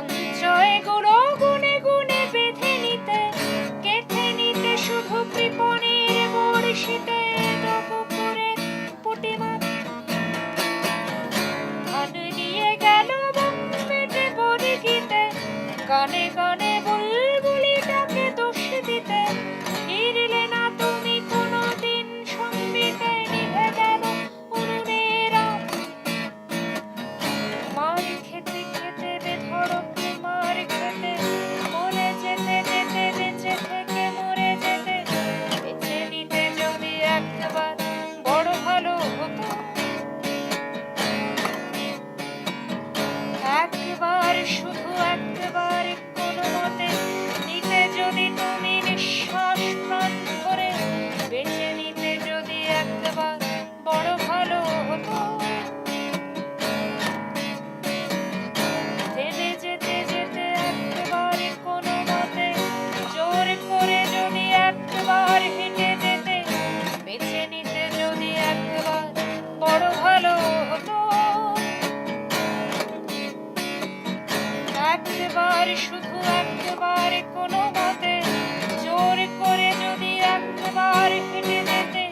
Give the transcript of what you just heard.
সঞ্চয়গুলো গুনে গুনে বেঁধে নিতে, গেঁথে নিতে শুধু কৃপণের বড়শিতে, তবু করে পুঁটিমাছ ধান নিয়ে গেল বোম্বেতে বড়গিতে, গানে গানে বুলবুলিটাকে দোষ দিতে, ফিরলে না তুমি কোনোদিন সঙ্গীতে, নিভে গেল উনুনের আঁচ। মার খেতে খেতে বেধড়ক মার খেতে, মরে যেতে যেতে বেঁচে থেকে মরে যেতে, বেঁচে নিতে যদি একবার বড় ভালো হতো। একবার শুধু একবার কোনো মতে নিতে যদি তুমি নিঃশ্বাস প্রাণ ভরে, বেঁচে নিতে যদি একবার বড় ভালো হতো। জেনে যেতে যেতে একবার কোনো মতে, জোর করে যদি একবার হেঁটে যেতে, বেঁচে নিতে যদি একবার বড় ভালো হতো। একবার শুধু একবার কোনো মতে, জোর করে যদি একবার হেঁটে যেতে,